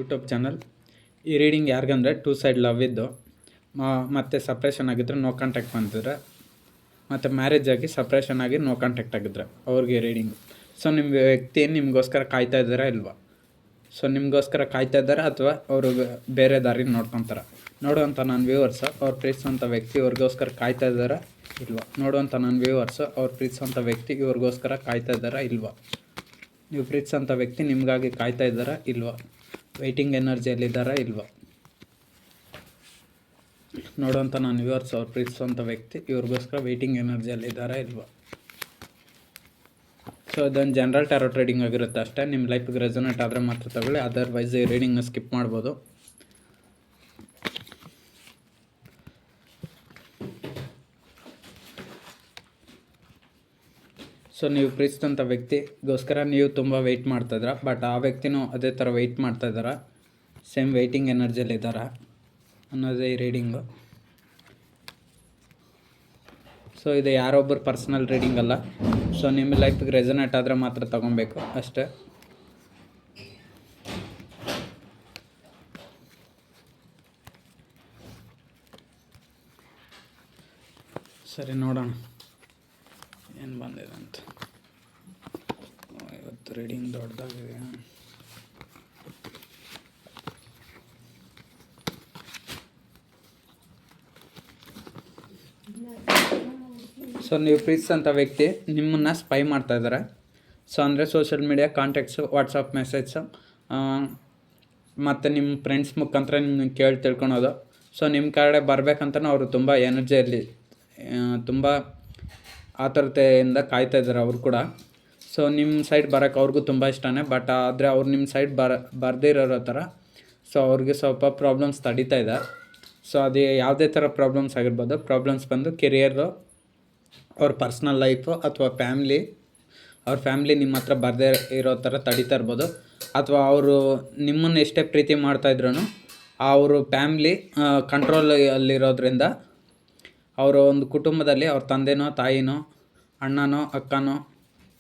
YouTube channel. ಈ reading ಯಾರಿಗಂದರೆ two side love ಇದ್ದು ಮತ್ತು ಸಪ್ರೇಷನ್ ಆಗಿದ್ದರೆ ನೋ ಕಾಂಟ್ಯಾಕ್ಟ್ ಬಂದಿದ್ರೆ, ಮತ್ತು ಮ್ಯಾರೇಜ್ ಆಗಿ ಸಪ್ರೇಷನ್ ಆಗಿ ನೋ ಕಾಂಟ್ಯಾಕ್ಟ್ ಆಗಿದ್ರೆ ಅವ್ರಿಗೆ ರೀಡಿಂಗು. ಸೊ ನಿಮ್ಮ ವ್ಯಕ್ತಿ ನಿಮಗೋಸ್ಕರ ಕಾಯ್ತಾ ಇದ್ದಾರಾ ಇಲ್ವಾ? ಸೊ ನಿಮಗೋಸ್ಕರ ಕಾಯ್ತಾ ಇದ್ದಾರೆ ಅಥವಾ ಅವರು ಬೇರೆ ದಾರಿ ನೋಡ್ಕೊತಾರೆ? ನೋಡುವಂಥ ನನ್ನ ವ್ಯೂವರ್ಸು ಅವ್ರು ಪ್ರೀತಿಸುವಂಥ ವ್ಯಕ್ತಿ ಇವ್ರಿಗೋಸ್ಕರ ಕಾಯ್ತಾ ಇದ್ದಾರಾ ಇಲ್ವಾ? ನೋಡುವಂಥ ನನ್ನ ವ್ಯೂವರ್ಸು ಅವ್ರು ಪ್ರೀತಿಸುವಂಥ ವ್ಯಕ್ತಿ ಇವ್ರಿಗೋಸ್ಕರ ಕಾಯ್ತಾ ಇದ್ದಾರಾ ಇಲ್ವಾ? ನೀವು ಪ್ರೀತಿಸೋಂಥ ವ್ಯಕ್ತಿ ನಿಮಗಾಗಿ ಕಾಯ್ತಾ ಇದ್ದಾರಾ ಇಲ್ವಾ? ವೆಯ್ಟಿಂಗ್ ಎನರ್ಜಿಯಲ್ಲಿದ್ದಾರಾ ಇಲ್ವಾ? ನೋಡುವಂಥ ನಾನು ವ್ಯೂವರ್ಸ್ ಅವ್ರು ಪ್ರೀತಿಸುವಂಥ ವ್ಯಕ್ತಿ ಇವ್ರಿಗೋಸ್ಕರ ವೆಯ್ಟಿಂಗ್ ಎನರ್ಜಿಯಲ್ಲಿದ್ದಾರಾ ಇಲ್ವಾ? ಸೊ ಇದೊಂದು ಜನರಲ್ ಟ್ಯಾರೋ ಟ್ರೇಡಿಂಗ್ ಆಗಿರುತ್ತೆ ಅಷ್ಟೇ. ನಿಮ್ಮ ಲೈಫಿಗೆ ರೆಸೊನೇಟ್ ಆದರೆ ಮಾತ್ರ ತಗೊಳ್ಳಿ, ಅದರ್ವೈಸ್ ಈ ರೀಡಿಂಗ್ನ ಸ್ಕಿಪ್ ಮಾಡ್ಬೋದು. ಸೊ ನೀವು ಪ್ರೀತಿಸಿದಂಥ ವ್ಯಕ್ತಿಗೋಸ್ಕರ ನೀವು ತುಂಬ ವೆಯ್ಟ್ ಮಾಡ್ತಾಯಿದ್ದೀರ, ಬಟ್ ಆ ವ್ಯಕ್ತಿನೂ ಅದೇ ಥರ ವೆಯ್ಟ್ ಮಾಡ್ತಾಯಿದ್ದಾರ, ಸೇಮ್ ವೆಯ್ಟಿಂಗ್ ಎನರ್ಜಿಯಲ್ಲಿದ್ದಾರ ಅನ್ನೋದೇ ಈ ರೀಡಿಂಗು. ಸೊ ಇದು ಯಾರೊಬ್ಬರು ಪರ್ಸ್ನಲ್ ರೀಡಿಂಗ್ ಅಲ್ಲ. ಸೊ ನಿಮ್ಮ ಲೈಫಿಗೆ ರೆಸೊನೇಟ್ ಆದರೆ ಮಾತ್ರ ತೊಗೊಬೇಕು ಅಷ್ಟೇ. ಸರಿ, ನೋಡೋಣ ಏನು ಬಂದಿದೆ ಅಂತ. ಇವತ್ತು ರೀಡಿಂಗ್ ದೊಡ್ಡದಾಗಿದೆ. ಸೊ ನೀವು ಪ್ರೀತಿಸೋಂಥ ವ್ಯಕ್ತಿ ನಿಮ್ಮನ್ನು ಸ್ಪೈ ಮಾಡ್ತಾಯಿದ್ದಾರೆ. ಸೊ ಅಂದರೆ ಸೋಷಿಯಲ್ ಮೀಡಿಯಾ ಕಾಂಟ್ಯಾಕ್ಟ್ಸು, ವಾಟ್ಸಪ್ ಮೆಸೇಜ್ಸು ಮತ್ತು ನಿಮ್ಮ ಫ್ರೆಂಡ್ಸ್ ಮುಖಾಂತರ ನಿಮ್ಮನ್ನು ಕೇಳಿ ತಿಳ್ಕೊಳೋದು. ಸೊ ನಿಮ್ಮ ಕಡೆ ಬರಬೇಕಂತಲೂ ಅವರು ತುಂಬ ಎನರ್ಜಿಯಲ್ಲಿ ತುಂಬ ಆತುರತೆಯಿಂದ ಕಾಯ್ತಾ ಇದ್ದಾರೆ ಅವರು ಕೂಡ. ಸೊ ನಿಮ್ಮ ಸೈಡ್ ಬರೋಕ್ಕೆ ಅವ್ರಿಗೂ ತುಂಬ ಇಷ್ಟನೇ, ಬಟ್ ಆದರೆ ಅವ್ರು ನಿಮ್ಮ ಸೈಡ್ ಬರದೇ ಇರೋ ಥರ ಸೊ ಅವ್ರಿಗೆ ಸ್ವಲ್ಪ ಪ್ರಾಬ್ಲಮ್ಸ್ ತಡೀತಾ ಇದೆ. ಸೊ ಅದು ಯಾವುದೇ ಥರ ಪ್ರಾಬ್ಲಮ್ಸ್ ಆಗಿರ್ಬೋದು. ಪ್ರಾಬ್ಲಮ್ಸ್ ಬಂದು ಕೆರಿಯರು, ಅವ್ರ ಪರ್ಸ್ನಲ್ ಲೈಫು ಅಥವಾ ಅವ್ರ ಫ್ಯಾಮ್ಲಿ ನಿಮ್ಮ ಹತ್ರ ಬರದೇ ಇರೋ ಥರ ತಡೀತಾ ಇರ್ಬೋದು. ಅಥವಾ ಅವರು ನಿಮ್ಮನ್ನು ಎಷ್ಟೇ ಪ್ರೀತಿ ಮಾಡ್ತಾಯಿದ್ರೂ ಅವರು ಫ್ಯಾಮ್ಲಿ ಕಂಟ್ರೋಲಲ್ಲಿರೋದ್ರಿಂದ ಅವರು ಒಂದು ಕುಟುಂಬದಲ್ಲಿ ಅವ್ರ ತಂದೆನೋ ತಾಯಿನೋ ಅಣ್ಣನೋ ಅಕ್ಕನೋ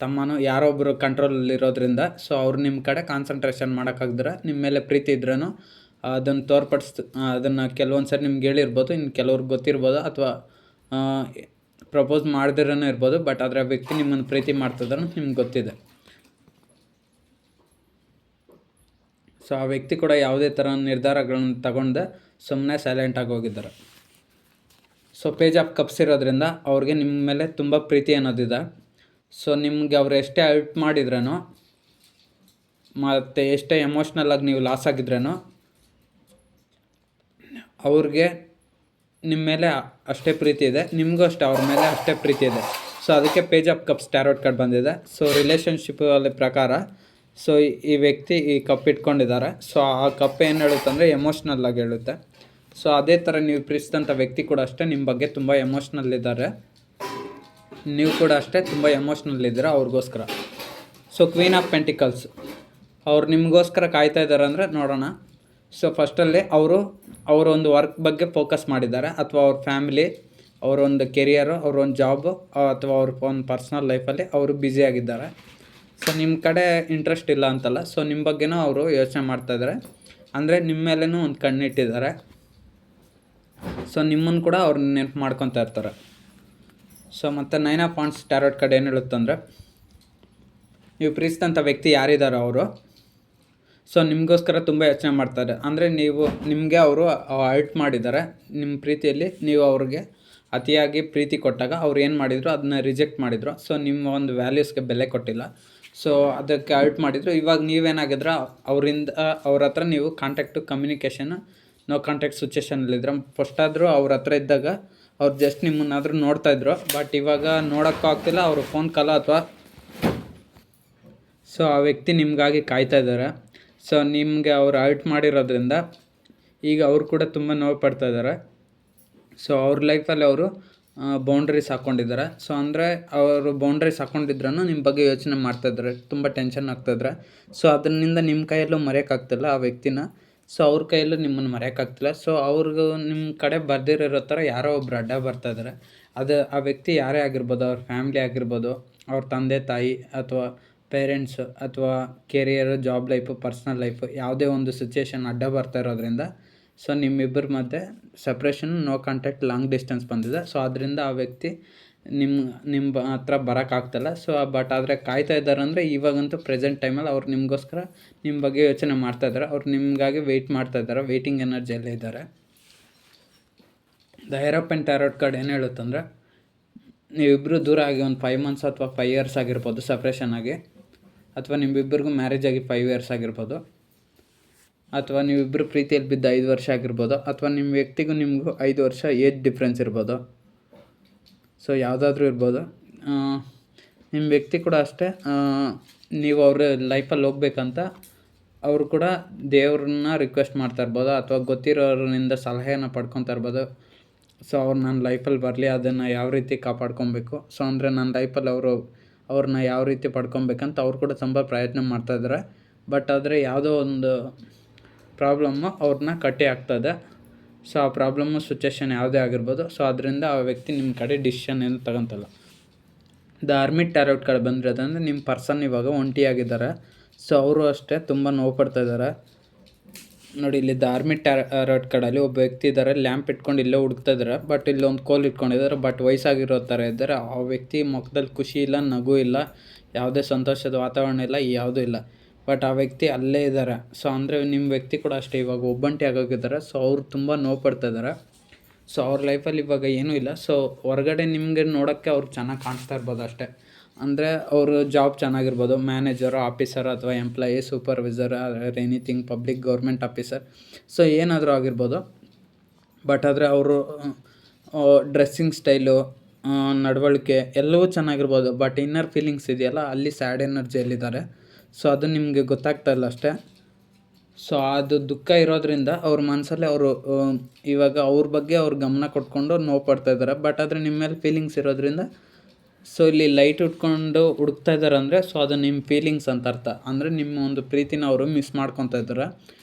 ತಮ್ಮನೋ ಯಾರೊಬ್ಬರು ಕಂಟ್ರೋಲಲ್ಲಿರೋದ್ರಿಂದ ಸೊ ಅವ್ರು ನಿಮ್ಮ ಕಡೆ ಕಾನ್ಸಂಟ್ರೇಷನ್ ಮಾಡೋಕ್ಕಾಗ್ದಿರ ನಿಮ್ಮ ಮೇಲೆ ಪ್ರೀತಿ ಇದ್ರೂ ಅದನ್ನು ಅದನ್ನು ಕೆಲವೊಂದು ಸರಿ ನಿಮ್ಗೆ ಹೇಳಿರ್ಬೋದು, ಇನ್ನು ಕೆಲವ್ರಿಗೆ ಗೊತ್ತಿರ್ಬೋದು, ಅಥವಾ ಪ್ರಪೋಸ್ ಮಾಡ್ದಿರೇ ಇರ್ಬೋದು. ಬಟ್ ಆದರೆ ಆ ವ್ಯಕ್ತಿ ನಿಮ್ಮನ್ನು ಪ್ರೀತಿ ಮಾಡ್ತಿದ್ರೆ ನಿಮ್ಗೆ ಗೊತ್ತಿದೆ. ಸೊ ಆ ವ್ಯಕ್ತಿ ಕೂಡ ಯಾವುದೇ ಥರ ನಿರ್ಧಾರಗಳನ್ನು ತಗೊಂಡೆ ಸುಮ್ಮನೆ ಸೈಲೆಂಟಾಗಿ ಹೋಗಿದ್ದಾರೆ. ಸೊ ಪೇಜ್ ಆಫ್ ಕಪ್ಸ್ ಇರೋದ್ರಿಂದ ಅವ್ರಿಗೆ ನಿಮ್ಮ ಮೇಲೆ ತುಂಬ ಪ್ರೀತಿ ಅನ್ನೋದಿದೆ. ಸೊ ನಿಮಗೆ ಅವ್ರು ಎಷ್ಟೇ ಹರ್ಟ್ ಮಾಡಿದ್ರೂ ಮತ್ತು ಎಷ್ಟೇ ಎಮೋಷ್ನಲಾಗಿ ನೀವು ಲಾಸ್ ಆಗಿದ್ರೂ ಅವ್ರಿಗೆ ನಿಮ್ಮ ಮೇಲೆ ಅಷ್ಟೇ ಪ್ರೀತಿ ಇದೆ, ನಿಮಗೂ ಅಷ್ಟೇ ಅವ್ರ ಮೇಲೆ ಅಷ್ಟೇ ಪ್ರೀತಿ ಇದೆ. ಸೊ ಅದಕ್ಕೆ page of cups tarot card ಬಂದಿದೆ. ಸೊ ರಿಲೇಷನ್ಶಿಪ್ಪಲ್ಲಿ ಪ್ರಕಾರ ಸೊ ಈ ವ್ಯಕ್ತಿ ಈ ಕಪ್ ಇಟ್ಕೊಂಡಿದ್ದಾರೆ. ಸೊ ಆ ಕಪ್ ಏನು ಹೇಳುತ್ತಂದರೆ ಎಮೋಷ್ನಲ್ಲಾಗಿ ಹೇಳುತ್ತೆ. ಸೊ ಅದೇ ಥರ ನೀವು ಪ್ರೀತಿಸಿದಂಥ ವ್ಯಕ್ತಿ ಕೂಡ ಅಷ್ಟೇ ನಿಮ್ಮ ಬಗ್ಗೆ ತುಂಬ ಎಮೋಷ್ನಲ್ಲಿದ್ದಾರೆ, ನೀವು ಕೂಡ ಅಷ್ಟೇ ತುಂಬ ಎಮೋಷ್ನಲ್ಲಿದ್ದೀರ ಅವ್ರಿಗೋಸ್ಕರ. ಸೊ ಕ್ವೀನ್ ಆಫ್ ಪೆಂಟಿಕಲ್ಸ್ ಅವ್ರು ನಿಮಗೋಸ್ಕರ ಕಾಯ್ತಾ ಇದ್ದಾರೆ ಅಂದರೆ ನೋಡೋಣ. ಸೊ ಫಸ್ಟಲ್ಲಿ ಅವರೊಂದು ವರ್ಕ್ ಬಗ್ಗೆ ಫೋಕಸ್ ಮಾಡಿದ್ದಾರೆ, ಅಥವಾ ಅವ್ರ ಫ್ಯಾಮಿಲಿ, ಅವರೊಂದು ಕೆರಿಯರು, ಅವರೊಂದು ಜಾಬು, ಅಥವಾ ಅವ್ರ ಒಂದು ಪರ್ಸ್ನಲ್ ಲೈಫಲ್ಲಿ ಅವರು ಬ್ಯುಸಿಯಾಗಿದ್ದಾರೆ. ಸೊ ನಿಮ್ಮ ಕಡೆ ಇಂಟ್ರೆಸ್ಟ್ ಇಲ್ಲ ಅಂತಲ್ಲ, ಸೊ ನಿಮ್ಮ ಬಗ್ಗೆನೂ ಅವರು ಯೋಚನೆ ಮಾಡ್ತಾಯಿದ್ದಾರೆ, ಅಂದರೆ ನಿಮ್ಮ ಮೇಲೇನೂ ಒಂದು ಕಣ್ಣಿಟ್ಟಿದ್ದಾರೆ. ಸೊ ನಿಮ್ಮನ್ನು ಕೂಡ ಅವ್ರು ನೆನಪು ಮಾಡ್ಕೊತಾ ಇರ್ತಾರೆ. ಸೊ ಮತ್ತು 9 ಆಫ್ ವಾಂಡ್ಸ್ ಟ್ಯಾರೋಟ್ ಕಾರ್ಡ್ ಏನು ಹೇಳುತ್ತಂದರೆ, ನೀವು ಪ್ರೀತಿಸಿದಂಥ ವ್ಯಕ್ತಿ ಯಾರಿದ್ದಾರೋ ಅವರು ಸೊ ನಿಮಗೋಸ್ಕರ ತುಂಬ ಯೋಚನೆ ಮಾಡ್ತಾರೆ. ಅಂದರೆ ನಿಮಗೆ ಅವರು ಹರ್ಟ್ ಮಾಡಿದ್ದಾರೆ. ನಿಮ್ಮ ಪ್ರೀತಿಯಲ್ಲಿ ನೀವು ಅವ್ರಿಗೆ ಅತಿಯಾಗಿ ಪ್ರೀತಿ ಕೊಟ್ಟಾಗ ಅವ್ರು ಏನು ಮಾಡಿದರು, ಅದನ್ನ ರಿಜೆಕ್ಟ್ ಮಾಡಿದರು. ಸೊ ನಿಮ್ಮ ಒಂದು ವ್ಯಾಲ್ಯೂಸ್ಗೆ ಬೆಲೆ ಕೊಟ್ಟಿಲ್ಲ, ಸೊ ಅದಕ್ಕೆ ಹರ್ಟ್ ಮಾಡಿದರು. ಇವಾಗ ನೀವೇನಾಗಿದ್ರೆ ಅವ್ರ ಹತ್ರ ನೀವು ಕಾಂಟ್ಯಾಕ್ಟು, ಕಮ್ಯುನಿಕೇಷನ್, ನೋ ಕಾಂಟ್ಯಾಕ್ಟ್ ಸಿಚುವೇಷನಲ್ಲಿದ್ದರೆ. ಫಸ್ಟಾದರೂ ಅವ್ರ ಹತ್ರ ಇದ್ದಾಗ ಅವ್ರು ಜಸ್ಟ್ ನಿಮ್ಮನ್ನಾದರೂ ನೋಡ್ತಾಯಿದ್ರು, ಬಟ್ ಇವಾಗ ನೋಡೋಕ್ಕೂ ಆಗ್ತಿಲ್ಲ, ಅವರು ಫೋನ್ ಕಾಲ ಅಥವಾ ಸೊ ಆ ವ್ಯಕ್ತಿ ನಿಮಗಾಗಿ ಕಾಯ್ತಾ ಇದ್ದಾರೆ. ಸೊ ನಿಮಗೆ ಅವ್ರು ಹರ್ಟ್ ಮಾಡಿರೋದ್ರಿಂದ ಈಗ ಅವರು ಕೂಡ ತುಂಬ ನೋವು ಪಡ್ತಾಯಿದ್ದಾರೆ. ಸೊ ಅವ್ರ ಲೈಫಲ್ಲಿ ಅವರು ಬೌಂಡ್ರೀಸ್ ಹಾಕ್ಕೊಂಡಿದ್ದಾರೆ. ಸೊ ಅಂದರೆ ಅವರು ಬೌಂಡ್ರೀಸ್ ಹಾಕ್ಕೊಂಡಿದ್ರೂ ನಿಮ್ಮ ಬಗ್ಗೆ ಯೋಚನೆ ಮಾಡ್ತಾಯಿದ್ದಾರೆ, ತುಂಬ ಟೆನ್ಷನ್ ಆಗ್ತಾಯಿದ್ದಾರೆ. ಸೊ ಅದರಿಂದ ನಿಮ್ಮ ಕೈಯಲ್ಲೂ ಮರೆಯೋಕ್ಕಾಗ್ತಿಲ್ಲ ಆ ವ್ಯಕ್ತಿನ, ಸೊ ಅವ್ರ ಕೈಯಲ್ಲೂ ನಿಮ್ಮನ್ನು ಮರೆಯೋಕ್ಕಾಗ್ತಿಲ್ಲ. ಸೊ ಅವ್ರಿಗೂ ನಿಮ್ಮ ಕಡೆ ಬರ್ದಿರೋ ಥರ ಯಾರೋ ಒಬ್ರು ಅಡ್ಡ ಬರ್ತಾಯಿದ್ದಾರೆ. ಅದು ಆ ವ್ಯಕ್ತಿ ಯಾರೇ ಆಗಿರ್ಬೋದು, ಅವ್ರ ಫ್ಯಾಮ್ಲಿ ಆಗಿರ್ಬೋದು, ಅವ್ರ ತಂದೆ ತಾಯಿ ಅಥವಾ ಪೇರೆಂಟ್ಸು ಅಥವಾ career, job life, personal life ಯಾವುದೇ ಒಂದು ಸಿಚುಯೇಷನ್ ಅಡ್ಡ ಬರ್ತಾ ಇರೋದ್ರಿಂದ ಸೊ ನಿಮ್ಮಿಬ್ಬರ ಮಧ್ಯೆ separation, no contact, long distance ಬಂದಿದೆ. ಸೊ ಅದರಿಂದ ಆ ವ್ಯಕ್ತಿ ನಿಮ್ಮ ಹತ್ರ ಬರೋಕ್ಕಾಗ್ತಾಯಿಲ್ಲ. ಸೊ ಬಟ್ ಆದರೆ ಕಾಯ್ತಾ ಇದ್ದಾರೆ ಅಂದರೆ ಇವಾಗಂತೂ ಪ್ರೆಸೆಂಟ್ ಟೈಮಲ್ಲಿ ಅವ್ರು ನಿಮಗೋಸ್ಕರ ನಿಮ್ಮ ಬಗ್ಗೆ ಯೋಚನೆ ಮಾಡ್ತಾಯಿದ್ದಾರೆ. ಅವ್ರು ನಿಮಗಾಗಿ ವೆಯ್ಟ್ ಮಾಡ್ತಾಯಿದ್ದಾರೆ, ವೆಯ್ಟಿಂಗ್ ಎನರ್ಜಿಯಲ್ಲೇ ಇದ್ದಾರೆ. ದ ಹೇರೋಪೆನ್ ಟ್ಯಾರೋಟ್ ಕಾರ್ಡ್ ಏನು ಹೇಳುತ್ತಂದರೆ, ನೀವಿಬ್ಬರು ದೂರ ಆಗಿ ಒಂದು 5 ಮಂತ್ಸ್ ಅಥವಾ 5 ಇಯರ್ಸ್ ಆಗಿರ್ಬೋದು ಸಪ್ರೇಷನ್ ಆಗಿ, ಅಥವಾ ನಿಮ್ಮಿಬ್ಬರಿಗೂ ಮ್ಯಾರೇಜ್ ಆಗಿ 5 ಇಯರ್ಸ್ ಆಗಿರ್ಬೋದು, ಅಥವಾ ನೀವಿಬ್ಬರು ಪ್ರೀತಿಯಲ್ಲಿ ಬಿದ್ದು 5 ವರ್ಷ ಆಗಿರ್ಬೋದು, ಅಥವಾ ನಿಮ್ಮ ವ್ಯಕ್ತಿಗೂ ನಿಮಗೂ 5 ವರ್ಷ ಏಜ್ ಡಿಫ್ರೆನ್ಸ್ ಇರ್ಬೋದು. ಸೊ ಯಾವುದಾದ್ರೂ ಇರ್ಬೋದು. ನಿಮ್ಮ ವ್ಯಕ್ತಿ ಕೂಡ ಅಷ್ಟೇ, ನೀವು ಅವ್ರ ಲೈಫಲ್ಲಿ ಹೋಗ್ಬೇಕಂತ ಅವರು ಕೂಡ ದೇವ್ರನ್ನ ರಿಕ್ವೆಸ್ಟ್ ಮಾಡ್ತಾ ಇರ್ಬೋದು, ಅಥವಾ ಗೊತ್ತಿರೋರಿಂದ ಸಲಹೆಯನ್ನು ಪಡ್ಕೊತಾ ಇರ್ಬೋದು. ಸೊ ಅವ್ರು ನನ್ನ ಲೈಫಲ್ಲಿ ಬರಲಿ, ಅದನ್ನು ಯಾವ ರೀತಿ ಕಾಪಾಡ್ಕೊಬೇಕು, ಸೊ ಅಂದರೆ ನನ್ನ ಲೈಫಲ್ಲಿ ಅವ್ರನ್ನ ಯಾವ ರೀತಿ ಪಡ್ಕೊಬೇಕಂತ ಅವ್ರು ಕೂಡ ತುಂಬ ಪ್ರಯತ್ನ ಮಾಡ್ತಾಯಿದ್ದಾರೆ. ಬಟ್ ಆದರೆ ಯಾವುದೋ ಒಂದು ಪ್ರಾಬ್ಲಮ್ಮು ಅವ್ರನ್ನ ಕಟ್ಟಿ ಆಗ್ತದೆ. ಸೊ ಆ ಪ್ರಾಬ್ಲಮ್ಮು ಸಿಚುಯೇಷನ್ ಯಾವುದೇ ಆಗಿರ್ಬೋದು. ಸೊ ಅದರಿಂದ ಆ ವ್ಯಕ್ತಿ ನಿಮ್ಮ ಕಡೆ ಡಿಸಿಷನ್ ಏನು ತಗೊತಲ್ಲ. ದ ಹರ್ಮಿಟ್ ಟ್ಯಾರೋಟ್ ಕಾರ್ಡ್ ಬಂದಿರೋದಂದರೆ ನಿಮ್ಮ ಪರ್ಸನ್ ಇವಾಗ ಒಂಟಿಯಾಗಿದ್ದಾರೆ. ಸೊ ಅವರು ಅಷ್ಟೇ ತುಂಬ ನೋವು ಪಡ್ತಾಯಿದ್ದಾರೆ. ನೋಡಿ, ಇಲ್ಲಿ ದ ಹರ್ಮಿಟ್ ಟ್ಯಾರೋಟ್ ಕಾರ್ಡಲ್ಲಿ ಒಬ್ಬ ವ್ಯಕ್ತಿ ಇದ್ದಾರೆ, ಲ್ಯಾಂಪ್ ಇಟ್ಕೊಂಡು ಇಲ್ಲೇ ಹುಡುಕ್ತಾ ಇದ್ದಾರೆ. ಬಟ್ ಇಲ್ಲಿ ಒಂದು ಕೋಲ್ ಇಟ್ಕೊಂಡಿದ್ದಾರೆ, ಬಟ್ ವಯಸ್ಸಾಗಿರೋ ಥರ ಇದ್ದಾರೆ. ಆ ವ್ಯಕ್ತಿ ಮುಖದಲ್ಲಿ ಖುಷಿ ಇಲ್ಲ, ನಗು ಇಲ್ಲ, ಯಾವುದೇ ಸಂತೋಷದ ವಾತಾವರಣ ಇಲ್ಲ, ಯಾವುದೂ ಇಲ್ಲ. ಬಟ್ ಆ ವ್ಯಕ್ತಿ ಅಲ್ಲೇ ಇದ್ದಾರೆ. ಸೊ ಅಂದರೆ ನಿಮ್ಮ ವ್ಯಕ್ತಿ ಕೂಡ ಅಷ್ಟೇ ಇವಾಗ ಒಬ್ಬಂಟಿ ಆಗೋಗಿದ್ದಾರೆ. ಸೊ ಅವ್ರು ತುಂಬ ನೋವು ಪಡ್ತಾಯಿದ್ದಾರೆ. ಸೊ ಅವ್ರ ಲೈಫಲ್ಲಿ ಇವಾಗ ಏನೂ ಇಲ್ಲ. ಸೊ ಹೊರಗಡೆ ನಿಮಗೆ ನೋಡೋಕ್ಕೆ ಅವ್ರು ಚೆನ್ನಾಗಿ ಕಾಣಿಸ್ತಾ ಇರ್ಬೋದು ಅಷ್ಟೇ. ಅಂದರೆ ಅವರು ಜಾಬ್ ಚೆನ್ನಾಗಿರ್ಬೋದು, ಮ್ಯಾನೇಜರು, ಆಫೀಸರ್ ಅಥವಾ employee, supervisor, anything, public, government officer, so ಏನಾದರೂ ಆಗಿರ್ಬೋದು. ಬಟ್ ಆದರೆ ಅವರು ಡ್ರೆಸ್ಸಿಂಗ್ ಸ್ಟೈಲು, ನಡವಳಿಕೆ ಎಲ್ಲವೂ ಚೆನ್ನಾಗಿರ್ಬೋದು. ಬಟ್ ಇನ್ನರ್ ಫೀಲಿಂಗ್ಸ್ ಇದೆಯಲ್ಲ, ಅಲ್ಲಿ ಸ್ಯಾಡ್ ಎನರ್ಜಿಯಲ್ಲಿದ್ದಾರೆ. ಸೊ ಅದು ನಿಮಗೆ ಗೊತ್ತಾಗ್ತಾ ಇಲ್ಲ ಅಷ್ಟೇ. ಸೊ ಅದು ದುಃಖ ಇರೋದ್ರಿಂದ ಅವ್ರ ಮನಸ್ಸಲ್ಲಿ ಅವರು ಇವಾಗ ಅವ್ರ ಬಗ್ಗೆ ಅವ್ರು ಗಮನ ಕೊಟ್ಕೊಂಡು ನೋವು ಪಡ್ತಾಯಿದ್ದಾರೆ. ಬಟ್ ಆದರೆ ನಿಮ್ಮ ಮೇಲೆ ಫೀಲಿಂಗ್ಸ್ ಇರೋದ್ರಿಂದ ಸೊ ಇಲ್ಲಿ ಲೈಟ್ ಉಟ್ಕೊಂಡು ಹುಡುಕ್ತಾ ಇದ್ದಾರೆ ಅಂದರೆ ಸೊ ಅದು ನಿಮ್ಮ ಫೀಲಿಂಗ್ಸ್ ಅಂತ ಅರ್ಥ. ಅಂದರೆ ನಿಮ್ಮ ಒಂದು ಪ್ರೀತಿನ ಅವರು ಮಿಸ್ ಮಾಡ್ಕೊತಾ ಇದ್ದಾರೆ.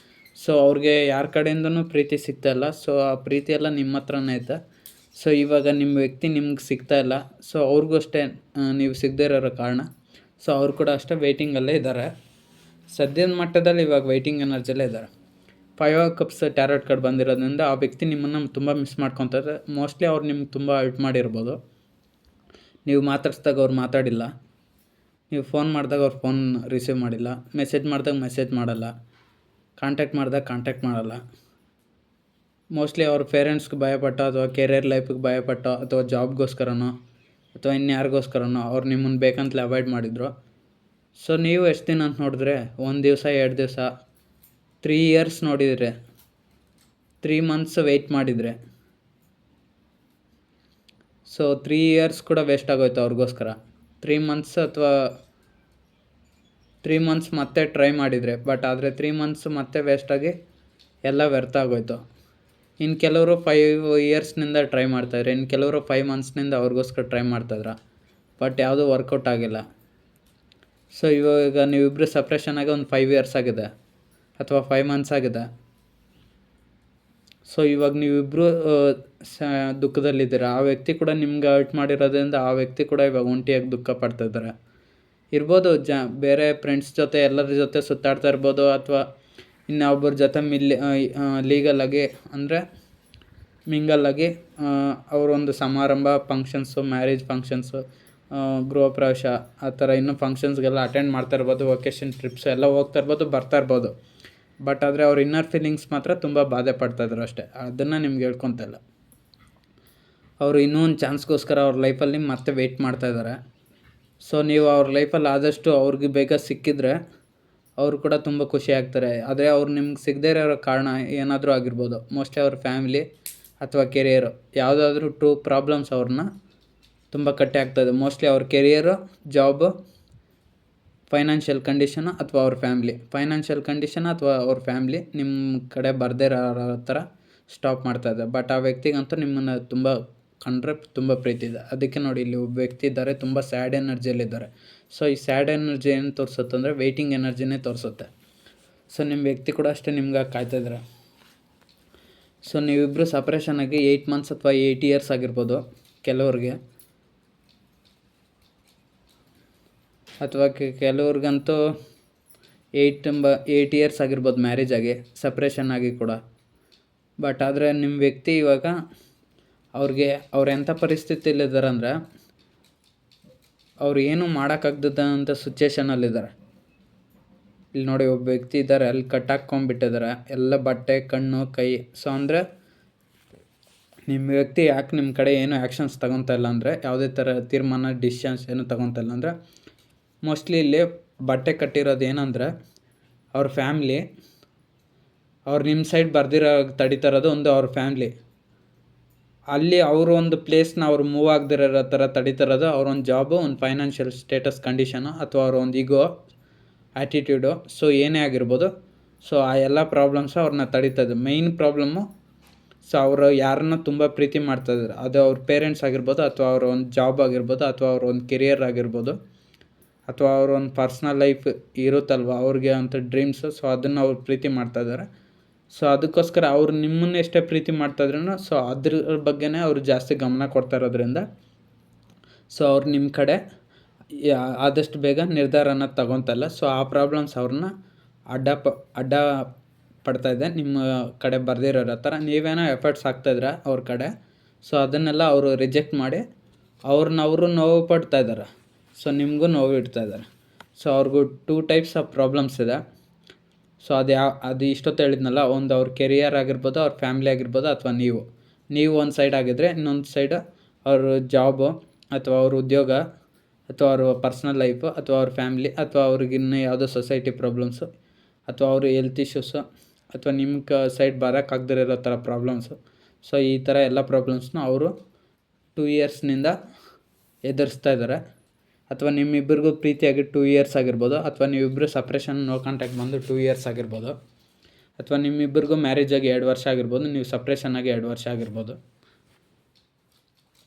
ಸೊ ಅವ್ರಿಗೆ ಯಾರ ಕಡೆಯಿಂದನೂ ಪ್ರೀತಿ ಸಿಗ್ತಾಯಿಲ್ಲ. ಸೊ ಆ ಪ್ರೀತಿ ಎಲ್ಲ ನಿಮ್ಮ ಹತ್ರನೇ ಐತೆ. ಸೊ ಇವಾಗ ನಿಮ್ಮ ವ್ಯಕ್ತಿ ನಿಮ್ಗೆ ಸಿಗ್ತಾಯಿಲ್ಲ. ಸೊ ಅವ್ರಿಗೂ ಅಷ್ಟೇ ನೀವು ಸಿಗದೇ ಇರೋ ಕಾರಣ. ಸೊ ಅವ್ರು ಕೂಡ ಅಷ್ಟೇ ವೆಯ್ಟಿಂಗಲ್ಲೇ ಇದ್ದಾರೆ. ಸದ್ಯದ ಮಟ್ಟದಲ್ಲಿ ಇವಾಗ ವೆಯ್ಟಿಂಗ್ ಎನರ್ಜಿಯಲ್ಲೇ ಇದ್ದಾರೆ. 5 ಆಫ್ ಕಪ್ಸ್ ಟ್ಯಾರೋಟ್ ಕಾರ್ಡ್ ಬಂದಿರೋದ್ರಿಂದ ಆ ವ್ಯಕ್ತಿ ನಿಮ್ಮನ್ನು ತುಂಬ ಮಿಸ್ ಮಾಡ್ಕೊತಾರೆ. ಮೋಸ್ಟ್ಲಿ ಅವ್ರು ನಿಮ್ಗೆ ತುಂಬ ಹೆಲ್ಪ್ ಮಾಡಿರ್ಬೋದು. ನೀವು ಮಾತಾಡ್ಸ್ದಾಗ ಅವ್ರು ಮಾತಾಡಿಲ್ಲ, ನೀವು ಫೋನ್ ಮಾಡಿದಾಗ ಅವ್ರು ಫೋನ್ ರಿಸೀವ್ ಮಾಡಿಲ್ಲ, ಮೆಸೇಜ್ ಮಾಡಿದಾಗ ಮೆಸೇಜ್ ಮಾಡಲ್ಲ, ಕಾಂಟ್ಯಾಕ್ಟ್ ಮಾಡಿದಾಗ ಕಾಂಟ್ಯಾಕ್ಟ್ ಮಾಡಲ್ಲ. ಮೋಸ್ಟ್ಲಿ ಅವ್ರ ಪೇರೆಂಟ್ಸ್ಗೆ ಭಯಪಟ್ಟೋ, ಅಥವಾ ಕೆರಿಯರ್ ಲೈಫಿಗೆ ಭಯಪಟ್ಟೋ, ಅಥವಾ ಜಾಬ್ಗೋಸ್ಕರನೋ, ಅಥವಾ ಇನ್ಯಾರಿಗೋಸ್ಕರನೋ ಅವ್ರು ನಿಮ್ಮನ್ನು ಬೇಕಂತಲೇ ಅವಾಯ್ಡ್ ಮಾಡಿದ್ರು. ಸೊ ನೀವು ಎಷ್ಟು ದಿನ ಅಂತ ನೋಡಿದ್ರೆ, 1 ದಿವಸ, 2 ದಿವಸ, 3 ಇಯರ್ಸ್ ನೋಡಿದರೆ, 3 ಮಂತ್ಸ್ ವೆಯ್ಟ್ ಮಾಡಿದರೆ, ಸೊ 3 ಇಯರ್ಸ್ ಕೂಡ ವೇಸ್ಟ್ ಆಗೋಯ್ತು ಅವ್ರಿಗೋಸ್ಕರ. 3 ಮಂತ್ಸ್ ಅಥವಾ 3 ಮಂತ್ಸ್ ಮತ್ತೆ ಟ್ರೈ ಮಾಡಿದರೆ, ಬಟ್ ಆದರೆ 3 ಮಂತ್ಸ್ ಮತ್ತೆ ವೇಸ್ಟಾಗಿ ಎಲ್ಲ ವ್ಯರ್ಥ ಆಗೋಯ್ತು. ಇನ್ನು ಕೆಲವರು 5 ಇಯರ್ಸ್ನಿಂದ ಟ್ರೈ ಮಾಡ್ತಾಯಿದ್ರು, ಇನ್ನು ಕೆಲವರು 5 ಮಂತ್ಸ್ನಿಂದ ಅವ್ರಿಗೋಸ್ಕರ ಟ್ರೈ ಮಾಡ್ತಾಯಿದ್ರು. ಬಟ್ ಯಾವುದೂ ವರ್ಕೌಟ್ ಆಗಿಲ್ಲ. ಸೊ ಇವಾಗ ನೀವಿಬ್ಬರು ಸಪ್ರೇಷನ್ ಆಗಿ ಒಂದು 5 ಇಯರ್ಸ್ ಆಗಿದೆ, ಅಥವಾ 5 ಮಂತ್ಸ್ ಆಗಿದೆ. ಸೊ ಇವಾಗ ನೀವಿಬ್ಬರು ದುಃಖದಲ್ಲಿದ್ದೀರ. ಆ ವ್ಯಕ್ತಿ ಕೂಡ ನಿಮ್ಗೆ ಹರ್ಟ್ ಮಾಡಿರೋದ್ರಿಂದ ಆ ವ್ಯಕ್ತಿ ಕೂಡ ಇವಾಗ ಒಂಟಿಯಾಗಿ ದುಃಖ ಪಡ್ತಾಯಿದ್ದಾರೆ. ಇರ್ಬೋದು, ಬೇರೆ ಫ್ರೆಂಡ್ಸ್ ಜೊತೆ ಎಲ್ಲರ ಜೊತೆ ಸುತ್ತಾಡ್ತಾ ಇರ್ಬೋದು, ಅಥವಾ ಇನ್ನೊಬ್ಬರ ಜೊತೆ ಲೀಗಲಾಗಿ ಅಂದರೆ ಮಿಂಗಲ್ಲಾಗಿ ಅವರೊಂದು ಸಮಾರಂಭ, ಫಂಕ್ಷನ್ಸು, ಮ್ಯಾರೇಜ್ ಫಂಕ್ಷನ್ಸು, ಗೃಹ ಪ್ರವೇಶ, ಆ ಥರ ಇನ್ನೂ ಫಂಕ್ಷನ್ಸ್ಗೆಲ್ಲ ಅಟೆಂಡ್ ಮಾಡ್ತಾ ಇರ್ಬೋದು, ವೆಕೇಷನ್ ಟ್ರಿಪ್ಸ್ ಎಲ್ಲ ಹೋಗ್ತಾ ಇರ್ಬೋದು, ಬರ್ತಾ ಇರ್ಬೋದು. ಬಟ್ ಆದರೆ ಅವ್ರ ಇನ್ನರ್ ಫೀಲಿಂಗ್ಸ್ ಮಾತ್ರ ತುಂಬ ಬಾಧೆ ಪಡ್ತಾಯಿದ್ರು ಅಷ್ಟೇ. ಅದನ್ನು ನಿಮ್ಗೆ ಹೇಳ್ಕೊತಾ ಇಲ್ಲ. ಅವರು ಇನ್ನೂ ಒಂದು ಚಾನ್ಸ್ಗೋಸ್ಕರ ಅವ್ರ ಲೈಫಲ್ಲಿ ಮತ್ತೆ ವೆಯ್ಟ್ ಮಾಡ್ತಾಯಿದ್ದಾರೆ. ಸೊ ನೀವು ಅವ್ರ ಲೈಫಲ್ಲಿ ಆದಷ್ಟು ಅವ್ರಿಗೆ ಬೇಗ ಸಿಕ್ಕಿದ್ರೆ ಅವರು ಕೂಡ ತುಂಬ ಖುಷಿ ಆಗ್ತಾರೆ. ಆದರೆ ಅವ್ರು ನಿಮ್ಗೆ ಸಿಗದೇ ಇರೋ ಕಾರಣ ಏನಾದರೂ ಆಗಿರ್ಬೋದು. ಮೋಸ್ಟ್ಲಿ ಅವ್ರ ಫ್ಯಾಮಿಲಿ ಅಥವಾ ಕೆರಿಯರು ಯಾವುದಾದ್ರೂ 2 ಪ್ರಾಬ್ಲಮ್ಸ್ ಅವ್ರನ್ನ ತುಂಬ ಕಟ್ಟಿ ಆಗ್ತಾಯಿದೆ. ಮೋಸ್ಟ್ಲಿ ಅವ್ರ ಕೆರಿಯರು, ಜಾಬು, ಫೈನಾನ್ಷಿಯಲ್ ಕಂಡೀಷನು, ಅಥವಾ ಅವ್ರ ಫ್ಯಾಮ್ಲಿ. ಫೈನಾನ್ಷಿಯಲ್ ಕಂಡೀಷನ್ ಅಥವಾ ಅವ್ರ ಫ್ಯಾಮ್ಲಿ ನಿಮ್ಮ ಕಡೆ ಬರದೇ ಇರೋ ಥರ ಸ್ಟಾಪ್ ಮಾಡ್ತಾಯಿದೆ. ಬಟ್ ಆ ವ್ಯಕ್ತಿಗಂತೂ ನಿಮ್ಮನ್ನು ತುಂಬ ಕಂಡ್ರೆ ತುಂಬ ಪ್ರೀತಿ ಇದೆ. ಅದಕ್ಕೆ ನೋಡಿ, ಇಲ್ಲಿ ಒಬ್ಬ ವ್ಯಕ್ತಿ ಇದ್ದಾರೆ, ತುಂಬ ಸ್ಯಾಡ್ ಎನರ್ಜಿಯಲ್ಲಿದ್ದಾರೆ. ಸೊ ಈ ಸ್ಯಾಡ್ ಎನರ್ಜಿ ಏನು ತೋರಿಸುತ್ತೆ ಅಂದರೆ ವೆಯ್ಟಿಂಗ್ ಎನರ್ಜಿನೇ ತೋರಿಸುತ್ತೆ. ಸೊ ನಿಮ್ಮ ವ್ಯಕ್ತಿ ಕೂಡ ಅಷ್ಟೇ ನಿಮ್ಗೆ ಕಾಯ್ತಾಯಿದ್ದಾರೆ. ಸೊ ನೀವಿಬ್ಬರು ಸಪ್ರೇಷನ್ ಆಗಿ 8 ಮಂತ್ಸ್ ಅಥವಾ 8 ಇಯರ್ಸ್ ಆಗಿರ್ಬೋದು ಕೆಲವ್ರಿಗೆ. ಅಥವಾ ಕೆಲವ್ರಿಗಂತೂ 8 ಇಯರ್ಸ್ ಆಗಿರ್ಬೋದು ಮ್ಯಾರೇಜ್ ಆಗಿ, ಸಪ್ರೇಷನ್ ಆಗಿ ಕೂಡ. ಬಟ್ ಆದರೆ ನಿಮ್ಮ ವ್ಯಕ್ತಿ ಇವಾಗ ಅವ್ರು ಎಂಥ ಪರಿಸ್ಥಿತಿಯಲ್ಲಿದ್ದಾರೆ ಅಂದರೆ, ಅವ್ರು ಏನೂ ಮಾಡೋಕ್ಕಾಗ್ದಂಥ ಸಿಚುವೇಷನಲ್ಲಿದ್ದಾರೆ. ಇಲ್ಲಿ ನೋಡಿ, ಒಬ್ಬ ವ್ಯಕ್ತಿ ಇದ್ದಾರೆ, ಅಲ್ಲಿ ಕಟ್ಟಾಕ್ಕೊಂಡ್ಬಿಟ್ಟಿದ್ದಾರೆ ಎಲ್ಲ ಬಟ್ಟೆ, ಕಣ್ಣು, ಕೈ. ಸೊ ಅಂದರೆ ನಿಮ್ಮ ವ್ಯಕ್ತಿ ಯಾಕೆ ನಿಮ್ಮ ಕಡೆ ಏನು ಆ್ಯಕ್ಷನ್ಸ್ ತಗೊತಾ ಇಲ್ಲ ಅಂದರೆ, ಯಾವುದೇ ಥರ ತೀರ್ಮಾನ, ಡಿಸಿಷನ್ಸ್ ಏನು ತಗೊತಾ ಇಲ್ಲ ಅಂದರೆ, ಮೋಸ್ಟ್ಲಿ ಇಲ್ಲಿ ಬಟ್ಟೆ ಕಟ್ಟಿರೋದು ಏನಂದರೆ, ಅವ್ರ ಫ್ಯಾಮ್ಲಿ, ಅವ್ರು ನಿಮ್ಮ ಸೈಡ್ ಬರ್ದಿರೋ ತಡೀತಾ ಇರೋದು ಒಂದು ಅವ್ರ ಫ್ಯಾಮ್ಲಿ. ಅಲ್ಲಿ ಅವರು ಒಂದು ಪ್ಲೇಸ್ನ ಅವ್ರು ಮೂವ್ ಆಗದಿರೋ ಥರ ತಡೀತಾ ಇರೋದು ಅವ್ರೊಂದು ಜಾಬು, ಒಂದು ಫೈನಾನ್ಷಿಯಲ್ ಸ್ಟೇಟಸ್ ಕಂಡೀಷನು, ಅಥವಾ ಅವ್ರ ಒಂದು ಈಗೋ, ಆ್ಯಟಿಟ್ಯೂಡು. ಸೊ ಏನೇ ಆಗಿರ್ಬೋದು. ಸೊ ಆ ಎಲ್ಲ ಪ್ರಾಬ್ಲಮ್ಸು ಅವ್ರನ್ನ ತಡೀತದೆ. ಮೇಯ್ನ್ ಪ್ರಾಬ್ಲಮ್ಮು, ಸೊ ಅವರು ಯಾರನ್ನ ತುಂಬ ಪ್ರೀತಿ ಮಾಡ್ತಾಯಿದ್ದಾರೆ, ಅದು ಅವ್ರ ಪೇರೆಂಟ್ಸ್ ಆಗಿರ್ಬೋದು, ಅಥವಾ ಅವ್ರ ಒಂದು ಜಾಬ್ ಆಗಿರ್ಬೋದು, ಅಥವಾ ಅವ್ರ ಒಂದು ಕೆರಿಯರ್ ಆಗಿರ್ಬೋದು, ಅಥವಾ ಅವ್ರ ಒಂದು ಪರ್ಸ್ನಲ್ ಲೈಫ್ ಇರುತ್ತಲ್ವ ಅವ್ರಿಗೆ ಅಂತ ಡ್ರೀಮ್ಸು. ಸೊ ಅದನ್ನು ಅವ್ರು ಪ್ರೀತಿ ಮಾಡ್ತಾಯಿದ್ದಾರೆ. ಸೊ ಅದಕ್ಕೋಸ್ಕರ ಅವ್ರು ನಿಮ್ಮನ್ನು ಎಷ್ಟೇ ಪ್ರೀತಿ ಮಾಡ್ತಾಯಿದ್ರೂ ಸೊ ಅದ್ರ ಬಗ್ಗೆನೇ ಅವ್ರು ಜಾಸ್ತಿ ಗಮನ ಕೊಡ್ತಾ ಇರೋದ್ರಿಂದ, ಸೊ ಅವ್ರು ನಿಮ್ಮ ಕಡೆ ಆದಷ್ಟು ಬೇಗ ನಿರ್ಧಾರನ ತಗೊತಲ್ಲ. ಸೊ ಆ ಪ್ರಾಬ್ಲಮ್ಸ್ ಅವ್ರನ್ನ ಅಡ್ಡ ಪಡ್ತಾಯಿದೆ ನಿಮ್ಮ ಕಡೆ ಬರ್ದಿರೋ ಥರ. ನೀವೇನೋ ಎಫರ್ಟ್ಸ್ ಹಾಕ್ತಾಯಿದ್ರ ಅವ್ರ ಕಡೆ, ಸೊ ಅದನ್ನೆಲ್ಲ ಅವರು ರಿಜೆಕ್ಟ್ ಮಾಡಿ ಅವರು ನೋವು ಪಡ್ತಾಯಿದ್ದಾರೆ. ಸೊ ನಿಮಗೂ ನೋವು ಇಡ್ತಾಯಿದ್ದಾರೆ. ಸೊ ಅವ್ರಿಗೂ 2 ಟೈಪ್ಸ್ ಆಫ್ ಪ್ರಾಬ್ಲಮ್ಸ್ ಇದೆ. ಸೊ ಅದು ಇಷ್ಟೊತ್ತು ಹೇಳಿದ್ನಲ್ಲ, ಒಂದು ಅವ್ರ ಕೆರಿಯರ್ ಆಗಿರ್ಬೋದು, ಅವ್ರ ಫ್ಯಾಮ್ಲಿ ಆಗಿರ್ಬೋದು, ಅಥವಾ ನೀವು ಒಂದು ಸೈಡ್ ಆಗಿದ್ದರೆ, ಇನ್ನೊಂದು ಸೈಡ್ ಅವ್ರ ಜಾಬು, ಅಥವಾ ಅವ್ರ ಉದ್ಯೋಗ, ಅಥವಾ ಅವ್ರ ಪರ್ಸ್ನಲ್ ಲೈಫು, ಅಥವಾ ಅವ್ರ ಫ್ಯಾಮ್ಲಿ, ಅಥವಾ ಅವ್ರಿಗಿನ್ನೂ ಯಾವುದೋ ಸೊಸೈಟಿ ಪ್ರಾಬ್ಲಮ್ಸು, ಅಥವಾ ಅವ್ರ ಹೆಲ್ತ್ ಇಶ್ಯೂಸು, ಅಥವಾ ನಿಮ್ಮ ಸೈಡ್ ಬರೋಕ್ಕಾಗದಿರೋ ಥರ ಪ್ರಾಬ್ಲಮ್ಸು. ಸೊ ಈ ಥರ ಎಲ್ಲ ಪ್ರಾಬ್ಲಮ್ಸ್ನ ಅವರು 2 ಇಯರ್ಸ್ನಿಂದ ಎದುರಿಸ್ತಾ ಇದ್ದಾರೆ. ಅಥವಾ ನಿಮ್ಮಿಬ್ಬರಿಗೂ ಪ್ರೀತಿಯಾಗಿ 2 ಇಯರ್ಸ್ ಆಗಿರ್ಬೋದು, ಅಥವಾ ನೀವಿಬ್ಬರು ಸಪ್ರೇಷನ್ ನೋ ಕಾಂಟ್ಯಾಕ್ಟ್ ಬಂದು 2 ಇಯರ್ಸ್ ಆಗಿರ್ಬೋದು, ಅಥವಾ ನಿಮ್ಮಿಬ್ಬರಿಗೂ ಮ್ಯಾರೇಜ್ ಆಗಿ 2 ವರ್ಷ ಆಗಿರ್ಬೋದು, ನೀವು ಸಪ್ರೇಷನ್ ಆಗಿ 2 ವರ್ಷ ಆಗಿರ್ಬೋದು.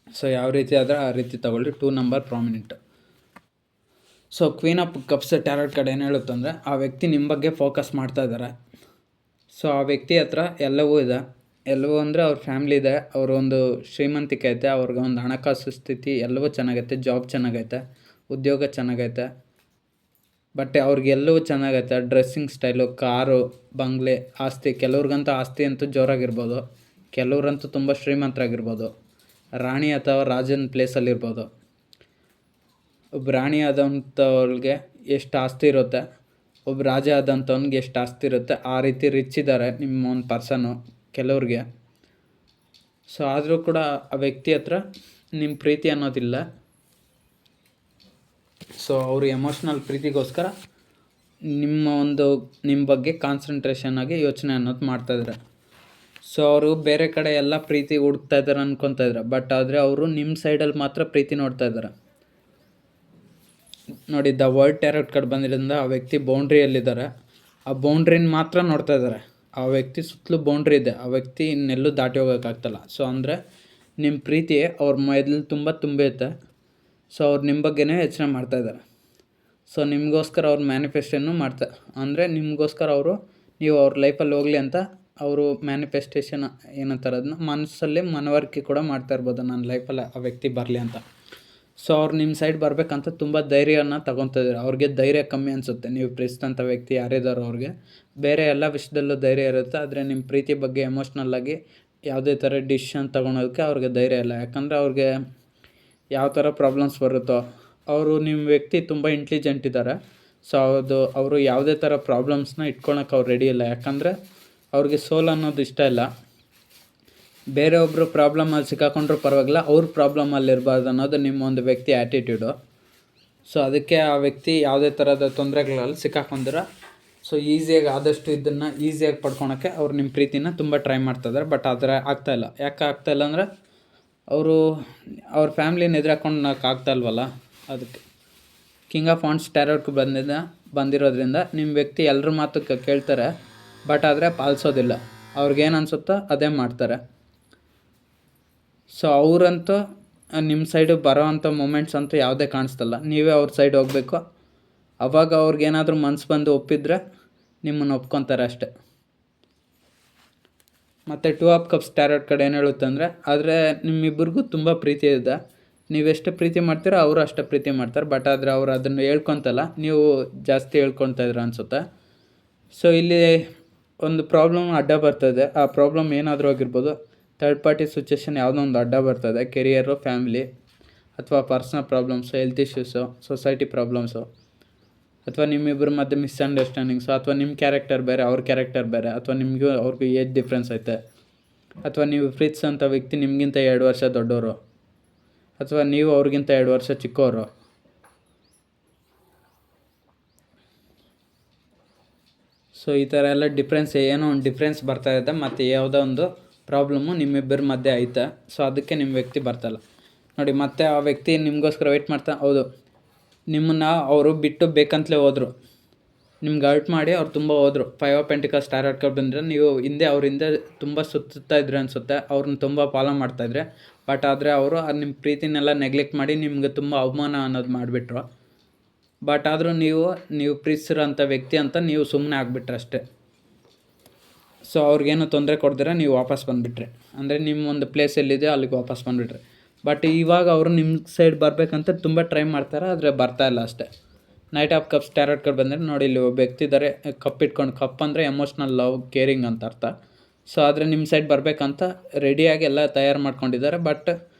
ಸೊ ಯಾವ ರೀತಿ ಆದರೆ ಆ ರೀತಿ ತಗೊಳ್ಳಿ. 2 number prominent. So queen of cups tarot ಕಡೆ ಏನು ಹೇಳುತ್ತಂದರೆ, ಆ ವ್ಯಕ್ತಿ ನಿಮ್ಮ ಬಗ್ಗೆ ಫೋಕಸ್ ಮಾಡ್ತಾ ಇದ್ದಾರೆ. ಸೊ ಆ ವ್ಯಕ್ತಿ ಹತ್ರ ಎಲ್ಲವೂ ಇದೆ. ಎಲ್ಲವೂ ಅಂದರೆ ಅವ್ರ ಫ್ಯಾಮ್ಲಿ ಇದೆ, ಅವ್ರ ಒಂದು ಶ್ರೀಮಂತಿಕೆ ಐತೆ, ಅವ್ರಿಗೆ ಒಂದು ಹಣಕಾಸು ಸ್ಥಿತಿ ಎಲ್ಲವೂ ಚೆನ್ನಾಗೈತೆ, ಜಾಬ್ ಚೆನ್ನಾಗೈತೆ, ಉದ್ಯೋಗ ಚೆನ್ನಾಗೈತೆ, ಬಟ್ ಅವ್ರಿಗೆಲ್ಲವೂ ಚೆನ್ನಾಗೈತೆ. ಡ್ರೆಸ್ಸಿಂಗ್ ಸ್ಟೈಲು, ಕಾರು, ಬಂಗ್ಲೆ, ಆಸ್ತಿ. ಕೆಲವ್ರಿಗಂತೂ ಆಸ್ತಿ ಅಂತೂ ಜೋರಾಗಿರ್ಬೋದು, ಕೆಲವ್ರಂತೂ ತುಂಬ ಶ್ರೀಮಂತರಾಗಿರ್ಬೋದು. ರಾಣಿ ಅಥವಾ ರಾಜನ ಪ್ಲೇಸಲ್ಲಿರ್ಬೋದು. ಒಬ್ಬ ರಾಣಿ ಆದಂಥವ್ರಿಗೆ ಎಷ್ಟು ಆಸ್ತಿ ಇರುತ್ತೆ, ಒಬ್ಬ ರಾಜ ಆದಂಥವ್ನಿಗೆ ಎಷ್ಟು ಆಸ್ತಿ ಇರುತ್ತೆ, ಆ ರೀತಿ ರಿಚ್ ಇದ್ದಾರೆ ನಿಮ್ಮ ಒಂದು ಪರ್ಸನ್ನು ಕೆಲವ್ರಿಗೆ. ಸೊ ಆದರೂ ಕೂಡ ಆ ವ್ಯಕ್ತಿ ಹತ್ರ ನಿಮ್ಮ ಪ್ರೀತಿ ಅನ್ನೋದಿಲ್ಲ. ಸೊ ಅವರು ಎಮೋಷ್ನಲ್ ಪ್ರೀತಿಗೋಸ್ಕರ ನಿಮ್ಮ ಬಗ್ಗೆ ಕಾನ್ಸಂಟ್ರೇಷನ್ ಆಗಿ ಯೋಚನೆ ಅನ್ನೋದು ಮಾಡ್ತಾಯಿದ್ದಾರೆ. ಸೊ ಅವರು ಬೇರೆ ಕಡೆ ಎಲ್ಲ ಪ್ರೀತಿ ಹುಡುಕ್ತಾ ಇದ್ದಾರೆ ಅನ್ಕೊತಾ ಇದ್ದಾರೆ. ಬಟ್ ಆದರೆ ಅವರು ನಿಮ್ಮ ಸೈಡಲ್ಲಿ ಮಾತ್ರ ಪ್ರೀತಿ ನೋಡ್ತಾ ಇದ್ದಾರೆ. ನೋಡಿ, ದ ವರ್ಲ್ಡ್ ಟ್ಯಾರೋಟ್ ಕಾರ್ಡ್ ಬಂದಿರೋದ್ರಿಂದ ಆ ವ್ಯಕ್ತಿ ಬೌಂಡ್ರಿಯಲ್ಲಿದ್ದಾರೆ. ಆ ಬೌಂಡ್ರಿನ ಮಾತ್ರ ನೋಡ್ತಾ ಇದ್ದಾರೆ. ಆ ವ್ಯಕ್ತಿ ಸುತ್ತಲೂ ಬೌಂಡ್ರಿ ಇದೆ, ಆ ವ್ಯಕ್ತಿ ಇನ್ನೆಲ್ಲೂ ದಾಟಿ ಹೋಗೋಕ್ಕಾಗ್ತಲ್ಲ. ಸೊ ಅಂದರೆ ನಿಮ್ಮ ಪ್ರೀತಿ ಅವ್ರ ಮೈದಲ್ಲಿ ತುಂಬ ತುಂಬೈತೆ. ಸೊ ಅವ್ರು ನಿಮ್ಮ ಬಗ್ಗೆನೇ ಯೋಚನೆ ಮಾಡ್ತಾಯಿದ್ದಾರೆ. ಸೊ ನಿಮಗೋಸ್ಕರ ಅವ್ರು ಮ್ಯಾನಿಫೆಸ್ಟೇಷನ್ನು ಅಂದರೆ ನಿಮಗೋಸ್ಕರ ನೀವು ಅವ್ರ ಲೈಫಲ್ಲಿ ಹೋಗಲಿ ಅಂತ ಅವರು ಮ್ಯಾನಿಫೆಸ್ಟೇಷನ್ ಏನಂತಾರೆ ಅದನ್ನ ಮನಸ್ಸಲ್ಲೇ ಮನವರಿಕೆ ಕೂಡ ಮಾಡ್ತಾ ಇರ್ಬೋದು, ನನ್ನ ಲೈಫಲ್ಲಿ ಆ ವ್ಯಕ್ತಿ ಬರಲಿ ಅಂತ. ಸೊ ಅವ್ರು ನಿಮ್ಮ ಸೈಡ್ ಬರಬೇಕಂತ ತುಂಬ ಧೈರ್ಯನ ತಗೊತಾ ಇದ್ದಾರೆ. ಅವ್ರಿಗೆ ಧೈರ್ಯ ಕಮ್ಮಿ ಅನಿಸುತ್ತೆ. ನೀವು ಪ್ರೀತಿಸಿದಂಥ ವ್ಯಕ್ತಿ ಯಾರಿದ್ದಾರೋ ಅವ್ರಿಗೆ ಬೇರೆ ಎಲ್ಲ ವಿಷಯದಲ್ಲೂ ಧೈರ್ಯ ಇರುತ್ತೆ, ಆದರೆ ನಿಮ್ಮ ಪ್ರೀತಿ ಬಗ್ಗೆ ಎಮೋಷ್ನಲ್ಲಾಗಿ ಯಾವುದೇ ಥರ ಡಿಸಿಷನ್ ತೊಗೊಳೋದಕ್ಕೆ ಅವ್ರಿಗೆ ಧೈರ್ಯ ಇಲ್ಲ. ಯಾಕಂದರೆ ಅವ್ರಿಗೆ ಯಾವ ಥರ ಪ್ರಾಬ್ಲಮ್ಸ್ ಬರುತ್ತೋ, ನಿಮ್ಮ ವ್ಯಕ್ತಿ ತುಂಬ ಇಂಟೆಲಿಜೆಂಟ್ ಇದ್ದಾರೆ. ಸೊ ಅವರು ಯಾವುದೇ ಥರ ಪ್ರಾಬ್ಲಮ್ಸ್ನ ಇಟ್ಕೊಳಕ್ಕೆ ಅವ್ರು ರೆಡಿ ಇಲ್ಲ. ಯಾಕಂದರೆ ಅವ್ರಿಗೆ ಸೋಲ್ ಅನ್ನೋದು ಇಷ್ಟ ಇಲ್ಲ. ಬೇರೆಯೊಬ್ಬರು ಪ್ರಾಬ್ಲಮಲ್ಲಿ ಸಿಕ್ಕಾಕೊಂಡ್ರೂ ಪರವಾಗಿಲ್ಲ, ಅವ್ರ ಪ್ರಾಬ್ಲಮಲ್ಲಿ ಇರಬಾರ್ದು ಅನ್ನೋದು ನಿಮ್ಮ ಒಂದು ವ್ಯಕ್ತಿ ಆ್ಯಟಿಟ್ಯೂಡು. ಸೊ ಅದಕ್ಕೆ ಆ ವ್ಯಕ್ತಿ ಯಾವುದೇ ಥರದ ತೊಂದರೆಗಳಲ್ಲಿ ಸಿಕ್ಕಾಕೊಂಡಿರ ಸೊ ಈಸಿಯಾಗಿ ಆದಷ್ಟು ಇದನ್ನು ಈಸಿಯಾಗಿ ಪಡ್ಕೊಳಕ್ಕೆ ಅವ್ರು ನಿಮ್ಮ ಪ್ರೀತಿನ ತುಂಬ ಟ್ರೈ ಮಾಡ್ತಾಯಿದ್ದಾರೆ. ಬಟ್ ಆದರೆ ಆಗ್ತಾಯಿಲ್ಲ. ಯಾಕೆ ಆಗ್ತಾಯಿಲ್ಲ ಅಂದರೆ ಅವ್ರ ಫ್ಯಾಮ್ಲಿನ ಎದುರಾಕೊಂಡು ಆಗ್ತಾಯಿಲ್ವಲ್ಲ, ಅದಕ್ಕೆ. ಕಿಂಗ್ ಆಫ್ ವಾಂಡ್ಸ್ ಟ್ಯಾರೋಟ್ ಬಂದಿರೋದ್ರಿಂದ ನಿಮ್ಮ ವ್ಯಕ್ತಿ ಎಲ್ಲರ ಮಾತು ಕೇಳ್ತಾರೆ, ಬಟ್ ಆದರೆ ಪಾಲಿಸೋದಿಲ್ಲ. ಅವ್ರಿಗೇನು ಅನಿಸುತ್ತೋ ಅದೇ ಮಾಡ್ತಾರೆ. ಸೊ ಅವರಂತೂ ನಿಮ್ಮ ಸೈಡು ಬರೋವಂಥ ಮೂಮೆಂಟ್ಸ್ ಅಂತೂ ಯಾವುದೇ ಕಾಣಿಸ್ತಲ್ಲ. ನೀವೇ ಅವ್ರ ಸೈಡ್ ಹೋಗಬೇಕು. ಅವಾಗ ಅವ್ರಿಗೇನಾದರೂ ಮನಸ್ಸು ಬಂದು ಒಪ್ಪಿದ್ರೆ ನಿಮ್ಮನ್ನು ಒಪ್ಕೊತಾರೆ ಅಷ್ಟೆ. ಮತ್ತು 2 ಆಫ್ ಕಪ್ಸ್ ಟ್ಯಾರೋಟ್ ಕಡೆ ಏನು ಹೇಳುತ್ತೆ ಅಂದರೆ, ಆದರೆ ನಿಮ್ಮಿಬ್ಬರಿಗೂ ತುಂಬ ಪ್ರೀತಿ ಇದೆ. ನೀವೆಷ್ಟು ಪ್ರೀತಿ ಮಾಡ್ತೀರೋ ಅವರು ಅಷ್ಟೇ ಪ್ರೀತಿ ಮಾಡ್ತಾರೆ. ಬಟ್ ಆದರೆ ಅವ್ರು ಅದನ್ನು ಹೇಳ್ಕೊತಲ್ಲ, ನೀವು ಜಾಸ್ತಿ ಹೇಳ್ಕೊತಾ ಇದ್ದೀರ ಅನಿಸುತ್ತೆ. ಸೊ ಇಲ್ಲಿ ಒಂದು ಪ್ರಾಬ್ಲಮ್ ಅಡ್ಡ ಬರ್ತದೆ. ಆ ಪ್ರಾಬ್ಲಮ್ ಏನಾದರೂ ಆಗಿರ್ಬೋದು, ಥರ್ಡ್ ಪಾರ್ಟಿ ಸಿಚುವೇಷನ್ ಯಾವುದೋ ಒಂದು ಅಡ್ಡ ಬರ್ತದೆ. ಕೆರಿಯರು, ಫ್ಯಾಮಿಲಿ ಅಥವಾ personal problems, health issues, society problems, ಅಥವಾ ನಿಮ್ಮಿಬ್ಬರ ಮಧ್ಯೆ ಮಿಸ್ಅಂಡರ್ಸ್ಟ್ಯಾಂಡಿಂಗ್ಸು, ಅಥವಾ ನಿಮ್ಮ ಕ್ಯಾರೆಕ್ಟರ್ ಬೇರೆ, ಅವ್ರ ಕ್ಯಾರೆಕ್ಟರ್ ಬೇರೆ, ಅಥವಾ ನಿಮಗೂ ಅವ್ರಿಗೂ ಏಜ್ ಡಿಫ್ರೆನ್ಸ್ ಐತೆ, ಅಥವಾ ನೀವು ಪ್ರೀತಿಸೋಂಥ ವ್ಯಕ್ತಿ ನಿಮಗಿಂತ 2 ವರ್ಷ ದೊಡ್ಡವರು, ಅಥವಾ ನೀವು ಅವ್ರಿಗಿಂತ 2 ವರ್ಷ ಚಿಕ್ಕವರು. ಸೊ ಈ ಥರ ಎಲ್ಲ ಏನೋ ಒಂದು ಡಿಫ್ರೆನ್ಸ್ ಬರ್ತಾಯಿದೆ, ಮತ್ತು ಯಾವುದೋ ಒಂದು ಪ್ರಾಬ್ಲಮ್ಮು ನಿಮ್ಮಿಬ್ಬರ ಮಧ್ಯೆ ಐತೆ. ಸೊ ಅದಕ್ಕೆ ನಿಮ್ಮ ವ್ಯಕ್ತಿ ಬರ್ತಾಯಿಲ್ಲ ನೋಡಿ. ಮತ್ತು ಆ ವ್ಯಕ್ತಿ ನಿಮಗೋಸ್ಕರ ವೆಯ್ಟ್ ಮಾಡ್ತಾ, ಹೌದು, ನಿಮ್ಮನ್ನು ಅವರು ಬಿಟ್ಟು ಬೇಕಂತಲೇ ಹೋದರು, ನಿಮ್ಗೆ ಹರ್ಟ್ ಮಾಡಿ ಅವ್ರು ತುಂಬ ಹೋದರು. 5 ಆಫ್ ಪೆಂಟಿಕಲ್ಸ್ ಟಾರೆಟ್ ಕಾರ್ಡ್ ಬಂದರೆ ನೀವು ಅವ್ರ ಹಿಂದೆ ತುಂಬ ಸುತ್ತಾ ಇದ್ರಿ ಅನಿಸುತ್ತೆ, ಅವ್ರನ್ನ ತುಂಬ ಫಾಲೋ ಮಾಡ್ತಾಯಿದ್ರೆ. ಬಟ್ ಆದರೆ ಅವರು ನಿಮ್ಮ ಪ್ರೀತಿನೆಲ್ಲ ನೆಗ್ಲೆಕ್ಟ್ ಮಾಡಿ ನಿಮ್ಗೆ ತುಂಬ ಅವಮಾನ ಅನ್ನೋದು ಮಾಡಿಬಿಟ್ರು. ಬಟ್ ಆದರೂ ನೀವು ಪ್ರೀತಿಸಿರೋಂಥ ವ್ಯಕ್ತಿ ಅಂತ ನೀವು ಸುಮ್ಮನೆ ಆಗಿಬಿಟ್ರೆ ಅಷ್ಟೇ. ಸೊ ಅವ್ರಿಗೇನು ತೊಂದರೆ ಕೊಡ್ದಿರ ನೀವು ವಾಪಸ್ ಬಂದುಬಿಟ್ರೆ, ಅಂದರೆ ನಿಮ್ಮ ಒಂದು ಪ್ಲೇಸ್ ಎಲ್ಲಿದೆ ಅಲ್ಲಿಗೆ ವಾಪಸ್ ಬಂದುಬಿಟ್ರೆ. ಬಟ್ ಇವಾಗ ಅವರು ನಿಮ್ಮ ಸೈಡ್ ಬರಬೇಕಂತ ತುಂಬ ಟ್ರೈ ಮಾಡ್ತಾರೆ, ಆದರೆ ಬರ್ತಾಯಿಲ್ಲ ಅಷ್ಟೇ. ನೈಟ್ ಆಫ್ ಕಪ್ಸ್ ಟಾರೆಟ್ ಕಾರ್ಡ್ ಬಂದರೆ ನೋಡಿ, ಇಲ್ಲಿ ಒಬ್ಬ ವ್ಯಕ್ತಿ ಇದ್ದಾರೆ, ಕಪ್ ಅಂದರೆ ಎಮೋಷ್ನಲ್ ಲವ್, ಕೇರಿಂಗ್ ಅಂತ ಅರ್ಥ. ಸೊ ಆದರೆ ನಿಮ್ಮ ಸೈಡ್ ಬರಬೇಕಂತ ರೆಡಿಯಾಗಿ ಎಲ್ಲ ತಯಾರು ಮಾಡ್ಕೊಂಡಿದ್ದಾರೆ. ಬಟ್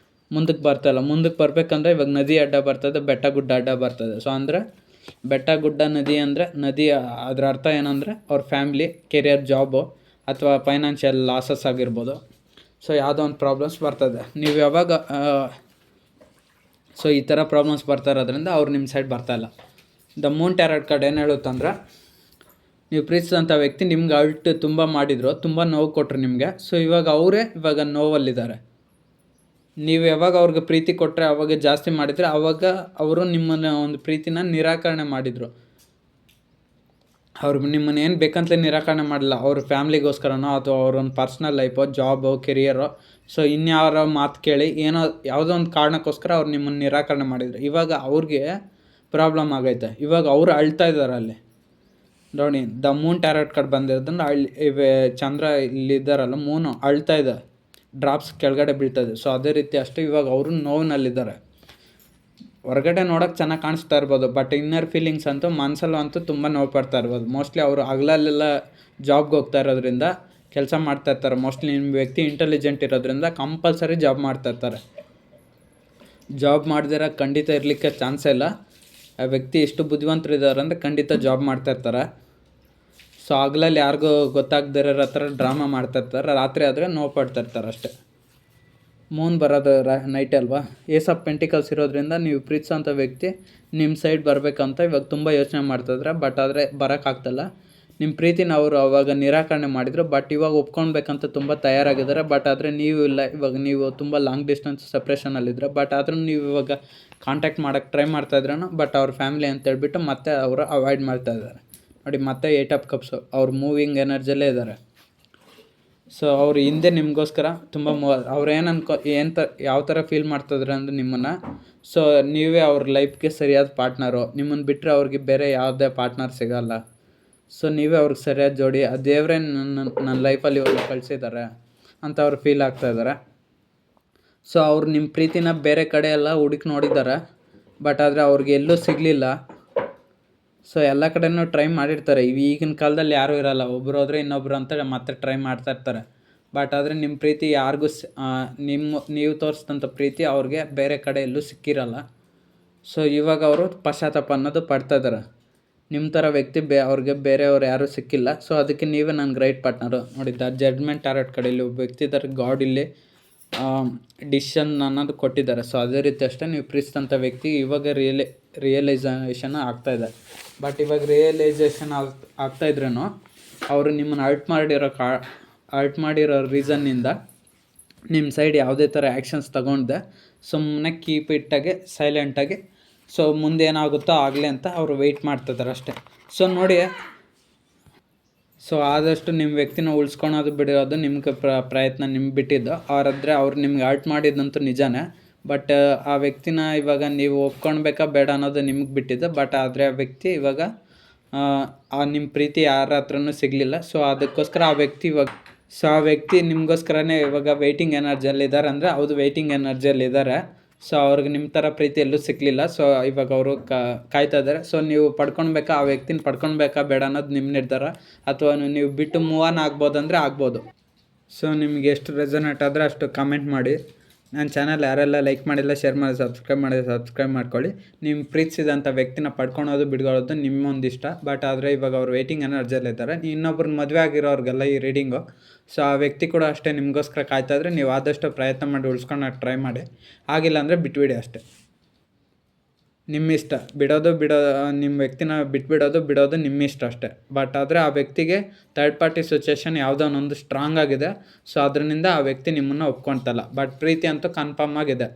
ಮುಂದಕ್ಕೆ ಬರ್ತಾಯಿಲ್ಲ. ಮುಂದಕ್ಕೆ ಬರಬೇಕಂದ್ರೆ ಇವಾಗ ನದಿ ಅಡ್ಡ ಬರ್ತದೆ, ಬೆಟ್ಟ ಗುಡ್ಡ ಅಡ್ಡ ಬರ್ತದೆ. ಸೊ ಅಂದರೆ ಬೆಟ್ಟ ಗುಡ್ಡ ನದಿ ಅಂದರೆ ನದಿ, ಅದರ ಅರ್ಥ ಏನಂದರೆ ಅವ್ರ ಫ್ಯಾಮ್ಲಿ, ಕೆರಿಯರ್, ಜಾಬು, ಅಥವಾ ಫೈನಾನ್ಷಿಯಲ್ ಲಾಸಸ್ ಆಗಿರ್ಬೋದು. ಸೊ ಯಾವುದೋ ಒಂದು ಪ್ರಾಬ್ಲಮ್ಸ್ ಬರ್ತದೆ. ನೀವು ಯಾವಾಗ ಸೊ ಈ ಥರ ಪ್ರಾಬ್ಲಮ್ಸ್ ಬರ್ತಾ ಇರೋದ್ರಿಂದ ಅವ್ರು ನಿಮ್ಮ ಸೈಡ್ ಬರ್ತಾಯಿಲ್ಲ. ದ ಮೂನ್ ಟಾರೆಟ್ ಕಾರ್ಡ್ ಏನು ಹೇಳುತ್ತಂದ್ರೆ, ನೀವು ಪ್ರೀತಿಸಿದಂಥ ವ್ಯಕ್ತಿ ನಿಮ್ಗೆ ಅಲ್ಟ್ ತುಂಬ ಮಾಡಿದರು, ತುಂಬ ನೋವು ಕೊಟ್ಟರು ನಿಮಗೆ. ಸೊ ಇವಾಗ ನೋವಲ್ಲಿದ್ದಾರೆ. ನೀವು ಯಾವಾಗ ಅವ್ರಿಗೆ ಪ್ರೀತಿ ಕೊಟ್ಟರೆ, ಅವಾಗ ಜಾಸ್ತಿ ಮಾಡಿದರೆ, ಆವಾಗ ಅವರು ನಿಮ್ಮನ್ನು ಒಂದು ಪ್ರೀತಿನ ನಿರಾಕರಣೆ ಮಾಡಿದರು. ಅವ್ರಿಗೆ ನಿಮ್ಮನ್ನು ಏನು ಬೇಕಂತಲೇ ನಿರಾಕರಣೆ ಮಾಡಲಿಲ್ಲ. ಅವ್ರ ಫ್ಯಾಮ್ಲಿಗೋಸ್ಕರನೋ ಅಥವಾ ಅವ್ರೊಂದು ಪರ್ಸ್ನಲ್ ಲೈಫೋ, ಜಾಬೋ, ಕೆರಿಯರೋ, ಸೊ ಇನ್ಯಾರೋ ಮಾತು ಕೇಳಿ ಯಾವುದೋ ಒಂದು ಕಾರಣಕ್ಕೋಸ್ಕರ ಅವ್ರು ನಿಮ್ಮನ್ನು ನಿರಾಕರಣೆ ಮಾಡಿದರು. ಇವಾಗ ಅವ್ರಿಗೆ ಪ್ರಾಬ್ಲಮ್ ಆಗೈತೆ. ಇವಾಗ ಅವರು ಅಳ್ತಾ ಇದ್ದಾರೆ ಅಲ್ಲಿ ನೋಡಿ. ದ ಮೂನ್ ಟಾರೆಟ್ ಕಾರ್ಡ್ ಬಂದಿರೋದ್ರಿಂದ ಚಂದ್ರ ಇಲ್ಲಿದ್ದಾರಲ್ಲ, ಮೂನು ಅಳ್ತಾ ಇದೆ, ಡ್ರಾಪ್ಸ್ ಕೆಳಗಡೆ ಬೀಳ್ತದೆ. ಸೊ ಅದೇ ರೀತಿ ಅಷ್ಟೇ ಇವಾಗ ಅವರು ನೋವಿನಲ್ಲಿದ್ದಾರೆ. ಹೊರಗಡೆ ನೋಡೋಕೆ ಚೆನ್ನಾಗಿ ಕಾಣಿಸ್ತಾ ಇರ್ಬೋದು, ಬಟ್ ಇನ್ನರ್ ಫೀಲಿಂಗ್ಸ್ ಅಂತೂ ಮನಸ್ಸಲ್ಲಂತೂ ತುಂಬ ನೋವು ಪಡ್ತಾ ಇರ್ಬೋದು. ಮೋಸ್ಟ್ಲಿ ಅವರು ಹಗಲಲ್ಲೆಲ್ಲ ಜಾಬ್ಗೆ ಹೋಗ್ತಾ ಇರೋದ್ರಿಂದ, ಕೆಲಸ ಮಾಡ್ತಾ ಇರ್ತಾರೆ. ಮೋಸ್ಟ್ಲಿ ನಿಮ್ಮ ವ್ಯಕ್ತಿ ಇಂಟೆಲಿಜೆಂಟ್ ಇರೋದ್ರಿಂದ ಕಂಪಲ್ಸರಿ ಜಾಬ್ ಮಾಡ್ತಾ ಇರ್ತಾರೆ. ಜಾಬ್ ಮಾಡ್ದಿರ ಖಂಡಿತ ಇರಲಿಕ್ಕೆ ಚಾನ್ಸೇ ಇಲ್ಲ. ಆ ವ್ಯಕ್ತಿ ಎಷ್ಟು ಬುದ್ಧಿವಂತರಿದ್ದಾರೆ ಅಂದರೆ ಖಂಡಿತ ಜಾಬ್ ಮಾಡ್ತಾ ಇರ್ತಾರೆ. ಸೊ ಹಗಲಲ್ಲಿ ಯಾರಿಗೂ ಗೊತ್ತಾಗದಿರೋ ಹತ್ರ ಡ್ರಾಮಾ ಮಾಡ್ತಾಯಿರ್ತಾರೆ, ರಾತ್ರಿ ಆದರೆ ನೋವು ಪಡ್ತಾಯಿರ್ತಾರೆ ಅಷ್ಟೇ. ಮೂನ್ ಬರೋದು ನೈಟ್ ಅಲ್ವಾ. ಏಸ್ ಆಫ್ ಪೆಂಟಿಕಲ್ಸ್ ಇರೋದ್ರಿಂದ ನೀವು ಪ್ರೀತಿಸೋಂಥ ವ್ಯಕ್ತಿ ನಿಮ್ಮ ಸೈಡ್ ಬರಬೇಕಂತ ಇವಾಗ ತುಂಬ ಯೋಚನೆ ಮಾಡ್ತಾಯಿದ್ರೆ. ಬಟ್ ಆದರೆ ಬರೋಕ್ಕಾಗ್ತಲ್ಲ. ನಿಮ್ಮ ಪ್ರೀತಿನ ಅವರು ಅವಾಗ ನಿರಾಕರಣೆ ಮಾಡಿದರು. ಬಟ್ ಇವಾಗ ಒಪ್ಕೊಳ್ಬೇಕಂತ ತುಂಬ ತಯಾರಾಗಿದ್ದಾರೆ. ಬಟ್ ಆದರೆ ನೀವು ಇಲ್ಲ. ಇವಾಗ ನೀವು ತುಂಬ ಲಾಂಗ್ ಡಿಸ್ಟೆನ್ಸ್ ಸಪ್ರೇಷನಲ್ಲಿದ್ದರೆ. ಬಟ್ ಆದರೂ ನೀವು ಇವಾಗ ಕಾಂಟ್ಯಾಕ್ಟ್ ಮಾಡೋಕ್ಕೆ ಟ್ರೈ ಮಾಡ್ತಾಯಿದ್ರೂ. ಬಟ್ ಅವ್ರ ಫ್ಯಾಮಿಲಿ ಅಂತೇಳ್ಬಿಟ್ಟು ಮತ್ತೆ ಅವರು ಅವಾಯ್ಡ್ ಮಾಡ್ತಾಯಿದ್ದಾರೆ ನೋಡಿ. ಮತ್ತೆ 8 ಆಫ್ ಕಪ್ಸು, ಅವ್ರು ಮೂವಿಂಗ್ ಎನರ್ಜಿಯಲ್ಲೇ ಇದ್ದಾರೆ. ಸೊ ಅವ್ರು ಹಿಂದೆ ನಿಮಗೋಸ್ಕರ ತುಂಬ ಅವ್ರು ಯಾವ ಥರ ಫೀಲ್ ಮಾಡ್ತಿದ್ರೆ ಅಂದರೆ ನಿಮ್ಮನ್ನು. ಸೊ ನೀವೇ ಅವ್ರ ಲೈಫ್ಗೆ ಸರಿಯಾದ ಪಾರ್ಟ್ನರು. ನಿಮ್ಮನ್ನು ಬಿಟ್ಟರೆ ಅವ್ರಿಗೆ ಬೇರೆ ಯಾವುದೇ ಪಾರ್ಟ್ನರ್ ಸಿಗೋಲ್ಲ. ಸೊ ನೀವೇ ಅವ್ರಿಗೆ ಸರಿಯಾದ ಜೋಡಿ. ಆ ದೇವರೇ ನನ್ನ ಲೈಫಲ್ಲಿ ಇವಾಗ ಕಳಿಸಿದ್ದಾರೆ ಅಂತ ಅವ್ರು ಫೀಲ್ ಆಗ್ತಾಯಿದ್ದಾರೆ. ಸೊ ಅವ್ರು ನಿಮ್ಮ ಪ್ರೀತಿನ ಬೇರೆ ಕಡೆ ಎಲ್ಲ ಹುಡುಕಿ ನೋಡಿದ್ದಾರೆ. ಬಟ್ ಆದರೆ ಅವ್ರಿಗೆ ಎಲ್ಲೂ ಸಿಗಲಿಲ್ಲ. ಸೊ ಎಲ್ಲ ಕಡೆಯೂ ಟ್ರೈ ಮಾಡಿರ್ತಾರೆ. ಈಗಿನ ಕಾಲದಲ್ಲಿ ಯಾರೂ ಇರೋಲ್ಲ, ಒಬ್ಬರು ಹೋದರೆ ಇನ್ನೊಬ್ಬರು ಅಂತ ಮತ್ತೆ ಟ್ರೈ ಮಾಡ್ತಾಯಿರ್ತಾರೆ. ಬಟ್ ಆದರೆ ನಿಮ್ಮ ಪ್ರೀತಿ ಯಾರಿಗೂ ನೀವು ತೋರಿಸಿದಂಥ ಪ್ರೀತಿ ಅವ್ರಿಗೆ ಬೇರೆ ಕಡೆ ಎಲ್ಲೂ ಸಿಕ್ಕಿರಲ್ಲ. ಸೊ ಇವಾಗ ಅವರು ಪಶ್ಚಾತ್ತಾಪ ಅನ್ನೋದು ಪಡ್ತಾಯಿದ್ದಾರೆ. ನಿಮ್ಮ ಥರ ವ್ಯಕ್ತಿ ಅವ್ರಿಗೆ ಬೇರೆಯವ್ರು ಯಾರೂ ಸಿಕ್ಕಿಲ್ಲ. ಸೊ ಅದಕ್ಕೆ ನೀವೇ ನನ್ನ ರೈಟ್ ಪಾರ್ಟ್ನರು ನೋಡಿ. ದ ಜಡ್ಜ್ಮೆಂಟ್ ಟಾರೆಟ್ ಕಾರ್ಡ್ ಇಲ್ಲಿ ಒಬ್ಬ ವ್ಯಕ್ತಿ ಇದ್ದಾರೆ, ಗಾಡ್ ಇಲ್ಲಿ ಡಿಸಿಷನ್ ಅನ್ನೋದು ಕೊಟ್ಟಿದ್ದಾರೆ. ಸೊ ಅದೇ ರೀತಿ ಅಷ್ಟೇ ನೀವು ಪ್ರೀತಿಸಿದಂಥ ವ್ಯಕ್ತಿ ಇವಾಗ ರಿಯಲೈಸೇಷನ್ ಆಗ್ತಾಯಿದೆ. ಬಟ್ ಇವಾಗ ರಿಯಲೈಸೇಷನ್ ಆಗ್ತಾಯಿದ್ರೂ ಅವರು ನಿಮ್ಮನ್ನು ಹರ್ಟ್ ಮಾಡಿರೋ ರೀಸನ್ನಿಂದ ನಿಮ್ಮ ಸೈಡ್ ಯಾವುದೇ ಥರ ಆ್ಯಕ್ಷನ್ಸ್ ತೊಗೊಂಡೆ ಸುಮ್ಮನೆ ಕೀಪ್ ಇಟ್ಟಾಗೆ ಸೈಲೆಂಟಾಗಿ ಸೊ ಮುಂದೆ ಏನಾಗುತ್ತೋ ಆಗಲಿ ಅಂತ ಅವರು ವೆಯ್ಟ್ ಮಾಡ್ತಿದ್ದಾರೆ ಅಷ್ಟೇ. ಸೊ ನೋಡಿ, ಸೊ ಆದಷ್ಟು ನಿಮ್ಮ ವ್ಯಕ್ತಿನ ಉಳಿಸ್ಕೊಳೋದು ಬಿಡೋದು ನಿಮ್ಗೆ ಪ್ರಯತ್ನ ನಿಮ್ಗೆ ಬಿಟ್ಟಿದ್ದು. ಅವ್ರು ನಿಮ್ಗೆ ಹರ್ಟ್ ಮಾಡಿದ್ದಂತೂ ನಿಜಾನೇ. ಬಟ್ ಆ ವ್ಯಕ್ತಿನ ಇವಾಗ ನೀವು ಒಪ್ಕೊಳ್ಬೇಕಾ ಬೇಡ ಅನ್ನೋದು ನಿಮ್ಗೆ ಬಿಟ್ಟಿದ್ದು. ಬಟ್ ಆದರೆ ಆ ವ್ಯಕ್ತಿ ಇವಾಗ ನಿಮ್ಮ ಪ್ರೀತಿ ಯಾರ ಹತ್ರನೂ ಸಿಗಲಿಲ್ಲ. ಸೊ ಅದಕ್ಕೋಸ್ಕರ ಆ ವ್ಯಕ್ತಿ ನಿಮಗೋಸ್ಕರನೇ ಇವಾಗ ವೆಯ್ಟಿಂಗ್ ಎನರ್ಜಿಯಲ್ಲಿದ್ದಾರೆ. ಅಂದರೆ ಹೌದು, ವೆಯ್ಟಿಂಗ್ ಎನರ್ಜಿಯಲ್ಲಿದ್ದಾರೆ. ಸೊ ಅವ್ರಿಗೆ ನಿಮ್ಮ ಥರ ಪ್ರೀತಿ ಎಲ್ಲೂ ಸಿಕ್ಕಲಿಲ್ಲ. ಸೊ ಇವಾಗ ಅವರು ಕಾಯ್ತಾ ಇದ್ದಾರೆ. ಸೊ ನೀವು ಪಡ್ಕೊಳ್ಬೇಕಾ, ಆ ವ್ಯಕ್ತಿನ ಪಡ್ಕೊಳ್ಬೇಕಾ ಬೇಡ ಅನ್ನೋದು ನಿಮ್ಮ ನಿರ್ಧಾರ. ಅಥವಾ ನೀವು ಬಿಟ್ಟು ಮೂವ್ ಆನ್ ಆಗ್ಬೋದಂದರೆ ಆಗ್ಬೋದು. ಸೊ ನಿಮ್ಗೆ ಎಷ್ಟು ರೆಸೊನೇಟ್ ಆದರೆ ಅಷ್ಟು ಕಮೆಂಟ್ ಮಾಡಿ. ನನ್ನ ಚಾನಲ್ ಯಾರೆಲ್ಲ ಲೈಕ್ ಮಾಡಿಲ್ಲ, ಶೇರ್ ಮಾಡಿ, ಸಬ್ಸ್ಕ್ರೈಬ್ ಮಾಡ್ಕೊಳ್ಳಿ. ನೀವು ಪ್ರೀತಿಸಿದಂಥ ವ್ಯಕ್ತಿನ ಪಡ್ಕೊಳೋದು ಬಿಡ್ಕೊಳ್ಳೋದು ನಿಮ್ಮೊಂದಿಷ್ಟ. ಬಟ್ ಆದರೆ ಇವಾಗ ಅವ್ರು ವೇಟಿಂಗ್ ಎನರ್ಜಿಯಲ್ಲಿದ್ದಾರೆ. ಇನ್ನೊಬ್ರನ್ನ ಮದುವೆ ಆಗಿರೋರಿಗೆಲ್ಲ ಈ ರೀಡಿಂಗು. ಸೊ ಆ ವ್ಯಕ್ತಿ ಕೂಡ ಅಷ್ಟೇ ನಿಮಗೋಸ್ಕರ ಕಾಯ್ತಾಯಿದ್ರೆ ನೀವು ಆದಷ್ಟು ಪ್ರಯತ್ನ ಮಾಡಿ ಉಳಿಸ್ಕೊಳಕ್ಕೆ ಟ್ರೈ ಮಾಡಿ. ಆಗಿಲ್ಲ ಅಂದರೆ ಬಿಟ್ಬಿಡಿ ಅಷ್ಟೇ. ನಿಮ್ಮಿಷ್ಟ. ನಿಮ್ಮ ವ್ಯಕ್ತಿನ ಬಿಡೋದು ನಿಮ್ಮಿಷ್ಟ ಅಷ್ಟೇ. ಬಟ್ ಆದರೆ ಆ ವ್ಯಕ್ತಿಗೆ ಥರ್ಡ್ ಪಾರ್ಟಿ ಸಿಚುವೇಷನ್ ಯಾವುದೋ ಒಂದು ಸ್ಟ್ರಾಂಗ್ ಆಗಿದೆ. ಸೊ ಅದರಿಂದ ಆ ವ್ಯಕ್ತಿ ನಿಮ್ಮನ್ನು ಒಪ್ಕೊಳ್ತಲ್ಲ. ಬಟ್ ಪ್ರೀತಿ ಅಂತೂ ಕನ್ಫರ್ಮ್ ಆಗಿದೆ.